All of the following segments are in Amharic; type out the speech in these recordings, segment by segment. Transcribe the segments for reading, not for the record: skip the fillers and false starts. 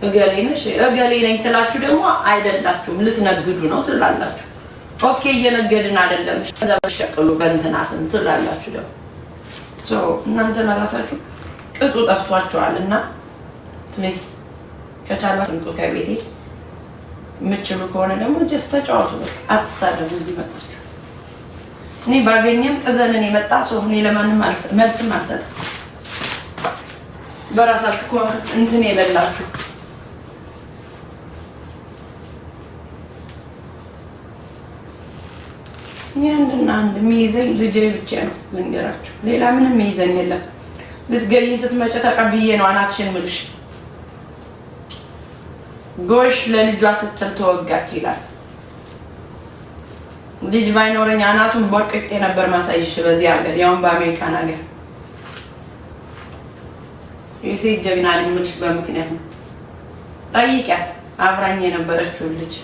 እገሌ ነኝ ስላችሁ ደግሞ አይደላችሁም ልትነግዱ ነው ትላላችሁ ኦኬ እየነገድን አይደለም ከዛ በሸቀሉ በእንትና ስም ትላላችሁ ደግሞ እናንተ ለራሳችሁ ቅጡ ጠፍቷችኋልና ፕሊዝ ከቻላችሁ እንጦ ከቤቴ ምችሉ ከሆነ ደግሞ ጀስት ተጫወቱ አትሳደቡ እዚህ መጣችሁ እኔ ባገኘም ቀዘንን የመጣ ሰው እኔ ለማንም መልስም አልሰጥም በራሳችሁ እንትን የሌላችሁ ያንድና አንድ ሚይዘኝ ልጄ ብቻ ነው ልንገራችሁ ሌላ ምንም ሚይዘኝ የለም ልትገይኝ ስትመጪ ተቀብዬ ነው አናትሽን ምልሽ ጎሽ ለልጇ ስትል ተወጋች ይላል ልጅ ባይኖረኝ አናቱን ቦርቅቄ ነበር ማሳይሽ በዚህ ሀገር ያውን በአሜሪካን ሀገር የሴት ጀግና ልምልሽ በምክንያት ነው ጠይቂያት አብራኝ የነበረችው ልጅ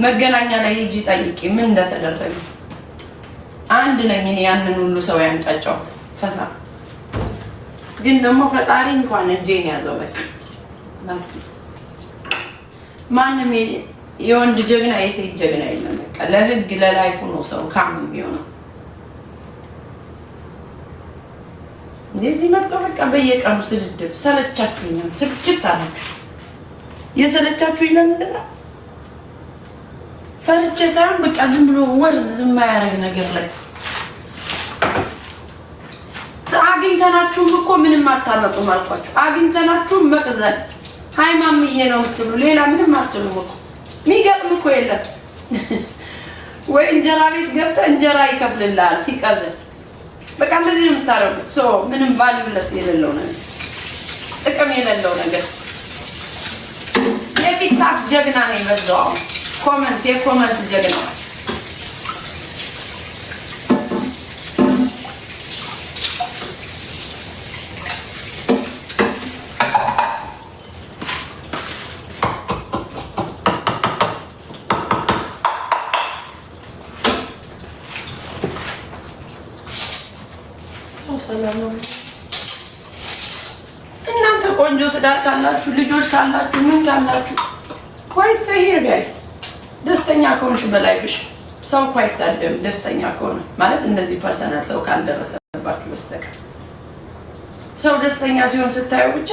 መገናኛ ላይ ሂጂ ጠይቂ ምን እንደተደረገ አንድ ነኝ እኔ ያንን ሁሉ ሰው ያንጫጫውት ፈሳ ግን ደግሞ ፈጣሪ እንኳን እጄን ያዘው በቃ ናስ ማንም የወንድ ጀግና የሴት ጀግና የለም በቃ ለህግ ለላይፉ ነው ሰው ካም የሚሆነው እንደዚህ መጥቶ በቃ በየቀኑ ስድድብ ሰለቻችሁኝ ስልችት አላችሁ የሰለቻችሁኝ ለምንድን ነው ፈርቼ ሳይሆን በቃ ዝም ብሎ ወርዝ የማያረግ ነገር ላይ አግኝተናችሁም እኮ ምንም አታመጡም አልኳችሁ አግኝተናችሁም መቅዘን ሃይማምዬ ነው የምትሉ ሌላ ምንም አትሉም እኮ የሚገጥም እኮ የለም ወይ እንጀራ ቤት ገብተህ እንጀራ ይከፍልልሃል ሲቀዝን በቃ እንደዚህ ነው የምታረጉት ምንም ቫልዩለስ የሌለው ነገር ጥቅም የሌለው ነገር የቲክታክ ጀግና ነው የበዛው ኮመንት ጀግና ሰላም ነው እናንተ ቆንጆ ትዳር ካላችሁ ልጆች ካላችሁ ምን ካላችሁ ወይስ ተሄር ጋይስ ደስተኛ ከሆንሽ በላይፍሽ ሰው አይሳደም ደስተኛ ከሆነ ማለት እንደዚህ ፐርሰናል ሰው ካልደረሰባችሁ በስተቀር ሰው ደስተኛ ሲሆን ስታዩ ብቻ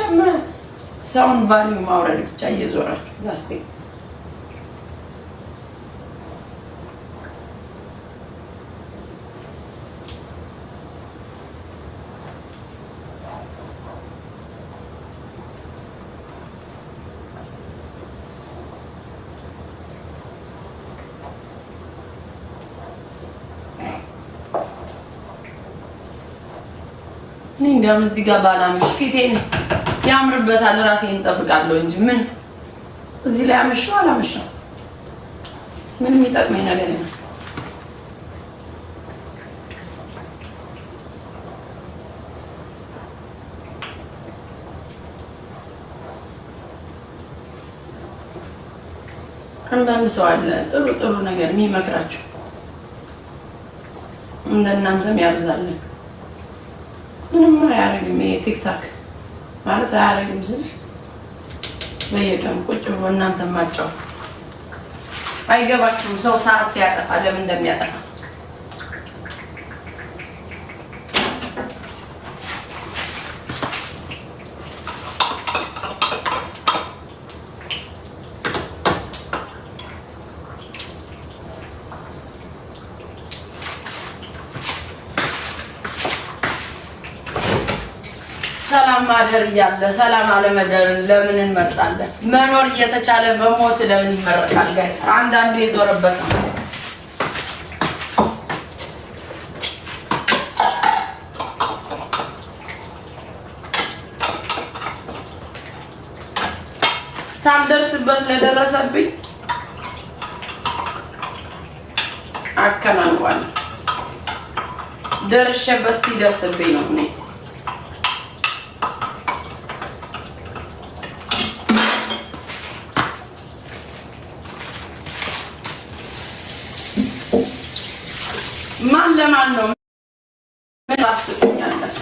ሰውን ቫልዩ ማውረድ ብቻ እየዞራችሁ ላስቴ እንደውም እዚህ ጋር ባላምሽ ፊቴን ያምርበታል ራሴን እንጠብቃለሁ እንጂ ምን እዚህ ላይ አመሽው አላመሽው ምን የሚጠቅመኝ ነገር ነው አንዳንድ ሰው አለ ጥሩ ነገር የሚመክራችሁ እንደናንተም ያብዛልን ምንም አያረግም ቲክታክ ማለት አያረግም ስልሽ በየቀኑ ቁጭ ብሎ እናንተ ማጫወት አይገባችሁም ሰው ሰዓት ሲያጠፋ ለምን እንደሚያጠፋ ሰላም ማደር ይያለ ሰላም አለመደር ለምን እንመርጣለን መኖር እየተቻለ መሞት ለምን ይመረጣል ጋይስ አንዳንዱ ይዞርበት ነው ሳልደርስበት ለደረሰብኝ አከናንቋል ደርሼበት ሲደርስብኝ ነው እኔ ለማን ነው ታስቁኛላችሁ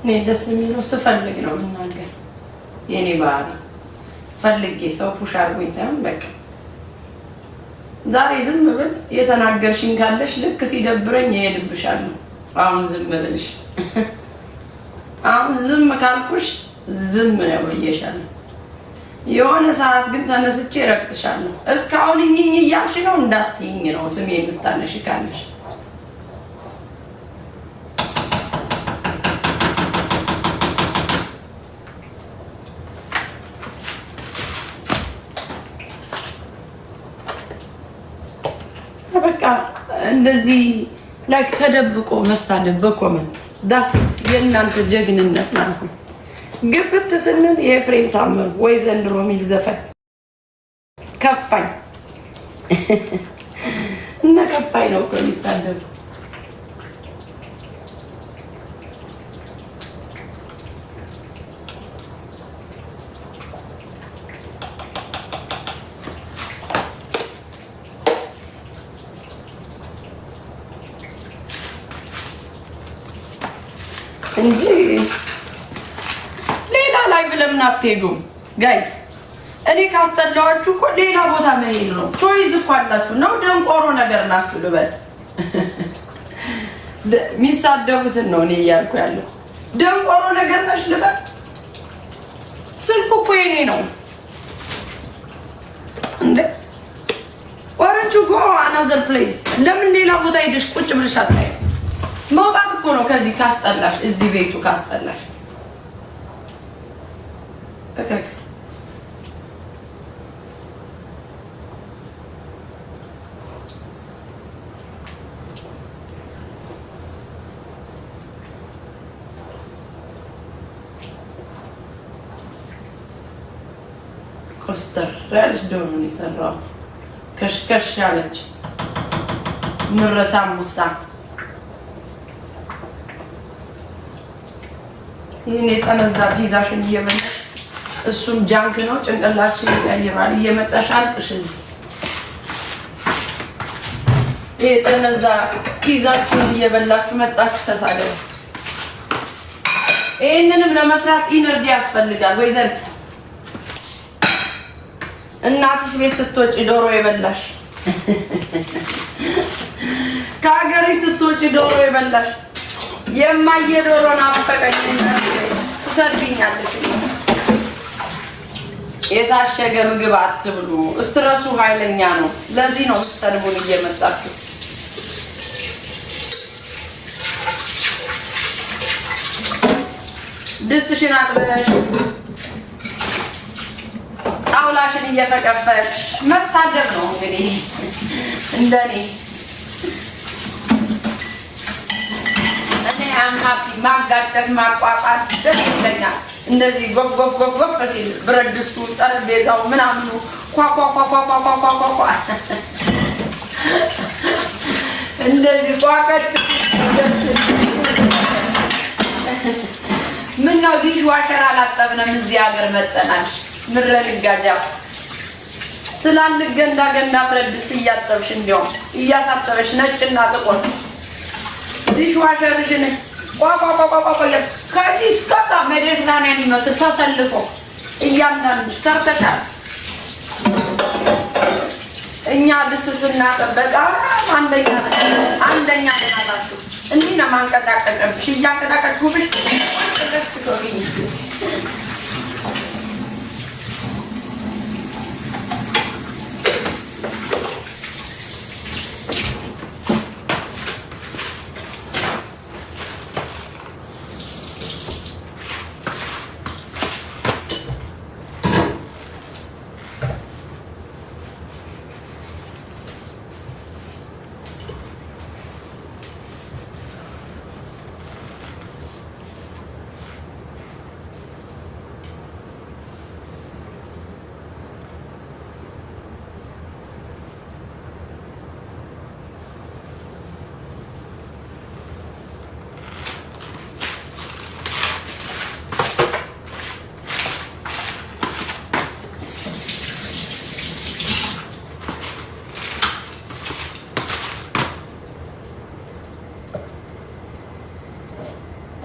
እኔ ደስ የሚለው ስፈልግ ነው ልናገር። የኔ ባህሪ ፈልጌ ሰው ፑሽ አድርጎኝ ሳይሆን በቃ ዛሬ ዝም ብል የተናገርሽኝ ካለሽ ልክ ሲደብረኝ እሄድብሻለሁ። አሁን ዝም ብልሽ አሁን ዝም ካልኩሽ ዝም ነው ብዬሻለሁ። የሆነ ሰዓት ግን ተነስቼ እረግጥሻለሁ። እስካሁን እኝኝ እያልሽ ነው እንዳትይኝ ነው ስሜ የምታነሽ ካለሽ። በቃ እንደዚህ ላይክ ተደብቆ መሳደብ በኮመንት ዳስት የእናንተ ጀግንነት ማለት ነው። ግብት ስንል የኤፍሬም ታምሩ ወይ ዘንድሮ የሚል ዘፈን ከፋኝ እና ከፋኝ ነው እኮ የሚሳደቡ። እንጂ ሌላ ላይ ብለምን አትሄዱም ጋይስ? እኔ ካስጠላዋችሁ እኮ ሌላ ቦታ መሄድ ነው። ቾይዝ እኮ አላችሁ ነው። ደንቆሮ ነገር ናችሁ ልበል። የሚሳደቡትን ነው እኔ እያልኩ ያለው። ደንቆሮ ነገር ነሽ ልበል። ስልኩ እኮ የኔ ነው እንዴ። ወረቹ ጎ አናዘር ፕሌስ። ለምን ሌላ ቦታ ሄደሽ ቁጭ ብለሽ አታይ? መውጣት እኮ ነው ከዚህ ካስጠላሽ፣ እዚህ ቤቱ ካስጠላሽ እከክ ኮስተር ያለች ደሞ ነው የሰራሁት። ከሽከሽ ያለች ምረሳ ሙሳ ይሄን የጠነዛ ፒዛሽን እየበላሽ እሱም ጃንክ ነው። ጭንቅላትሽን ያየራል። እየመጣሽ አልቅሽ። ይሄ የጠነዛ ፒዛችሁን እየበላችሁ መጣችሁ ተሳደቡ። ይሄንንም ለመስራት ኢነርጂ ያስፈልጋል። ወይዘሪት እናትሽ ቤት ስትወጪ ዶሮ የበላሽ፣ ከሀገርሽ ስትወጪ ዶሮ የበላሽ የማየ ዶሮ ናፈቀኝ ትሰርቢኛለሽ። የታሸገ ምግብ አትብሉ። ስትረሱ ኃይለኛ ነው። ለዚህ ነው የምትሰድቡን እየመጣችሁ። ድስትሽን አጥበሽ ጣውላሽን እየፈቀፈቅሽ መሳደብ ነው እንግዲህ እንደኔ። እኔ አምሃፒ ማጋጨት ማቋቋት ደስ ይለኛል። እንደዚህ ጎብ ጎብ ጎብ ጎብ ሲል ብረት ድስቱ ጠረጴዛው ምናምኑ ኳኳኳኳኳኳኳኳ እንደዚህ ቋቀጭ ደስ ምን ነው ዲሽ ዋሸር አላጠብንም እዚህ ሀገር መጠናሽ ምድረ ልጋጃ ትላልቅ ገንዳ ገንዳ ብረት ድስት እያጠብሽ እንዲያውም እያሳጠበሽ ነጭና ጥቁር ዲሽ ዋሸርሽን ቋቋቋቋቋ ከዚህ እስከዛ ሜዲትራኒያን የሚመስል ተሰልፎ እያንዳንዱሽ ሰርተሻል። እኛ ድስት ስናጠብ በጣም አንደኛ ናታችሁ። እንዲህ ነው ማንቀጣቀጥብሽ እያንቀጣቀጥኩብሽ ደስቶብኝ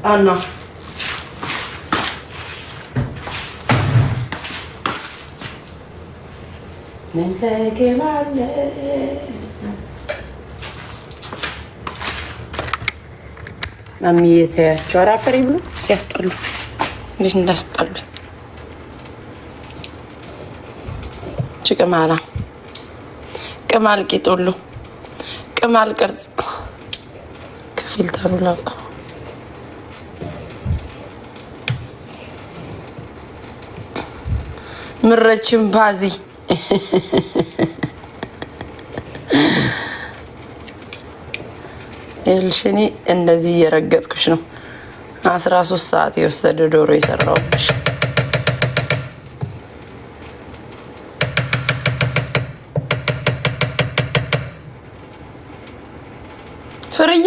Oh no. ምን ተገባለ ማሚዬ ተያቸው አራፈሪ ብሎ ሲያስጠሉ እንዴት እንዳስጠሉ ጭቅማላ ቅማል ቂጡሉ ቅማል ቅርጽ ከፊልተሩ ላውጣ ምረችም ባዚ እልሽኒ እንደዚህ እየረገጥኩሽ ነው 13 ሰዓት የወሰደ ዶሮ የሰራሁሽ ፍርዬ